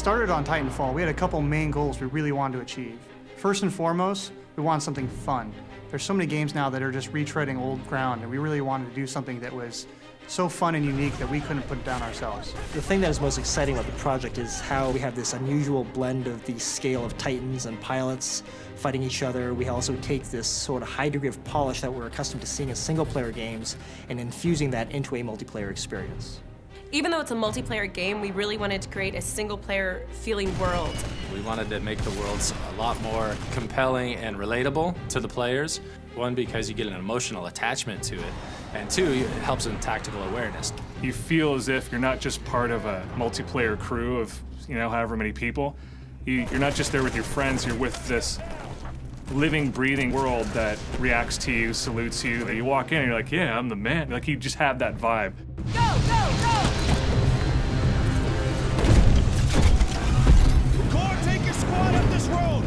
started on Titanfall, we had a couple main goals we really wanted to achieve. First and foremost, we wanted something fun. There's so many games now that are just retreading old ground, and we really wanted to do something that was so fun and unique that we couldn't put it down ourselves. The thing that is most exciting about the project is how we have this unusual blend of the scale of titans and pilots fighting each other. We also take this sort of high degree of polish that we're accustomed to seeing in single-player games and infusing that into a multiplayer experience. Even though it's a multiplayer game, we really wanted to create a single-player feeling world. We wanted to make the worlds a lot more compelling and relatable to the players. One, because you get an emotional attachment to it, and two, it helps in tactical awareness. You feel as if you're not just part of a multiplayer crew of, however many people. You're not just there with your friends, you're with this living, breathing world that reacts to you, salutes you. You walk in and you're like, yeah, I'm the man. Like, you just have that vibe. Go, go, go! Core, take your squad up this road!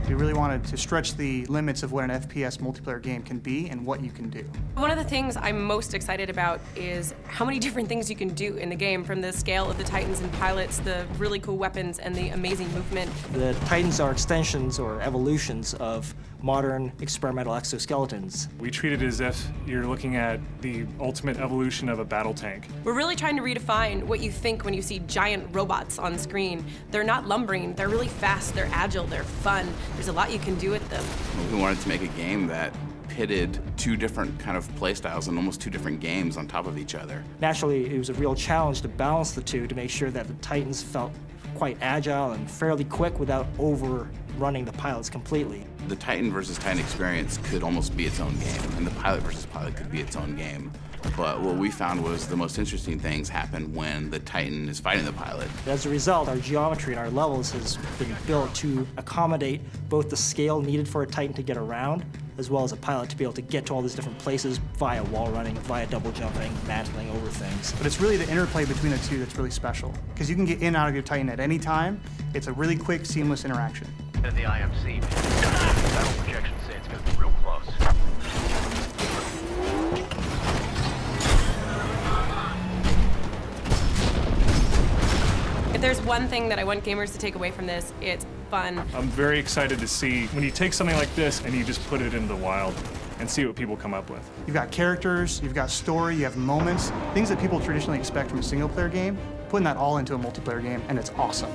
We really wanted to stretch the limits of what an FPS multiplayer game can be and what you can do. One of the things I'm most excited about is how many different things you can do in the game, from the scale of the Titans and pilots, the really cool weapons, and the amazing movement. The Titans are extensions or evolutions of modern experimental exoskeletons. We treat it as if you're looking at the ultimate evolution of a battle tank. We're really trying to redefine what you think when you see giant robots on screen. They're not lumbering, they're really fast, they're agile, they're fun. There's a lot you can do with them. We wanted to make a game that pitted two different kind of play styles and almost two different games on top of each other. Naturally, it was a real challenge to balance the two to make sure that the Titans felt quite agile and fairly quick without overrunning the pilots completely. The Titan versus Titan experience could almost be its own game, and the pilot versus pilot could be its own game. But what we found was the most interesting things happen when the Titan is fighting the pilot. As a result, our geometry and our levels has been built to accommodate both the scale needed for a Titan to get around, as well as a pilot to be able to get to all these different places via wall running, via double jumping, mantling over things. But it's really the interplay between the two that's really special, because you can get in and out of your Titan at any time. It's a really quick, seamless interaction. And the IMC. Battle projections say it's going to be real close. If there's one thing that I want gamers to take away from this, it's fun. I'm very excited to see when you take something like this and you just put it into the wild and see what people come up with. You've got characters, you've got story, you have moments, things that people traditionally expect from a single-player game, putting that all into a multiplayer game, and it's awesome.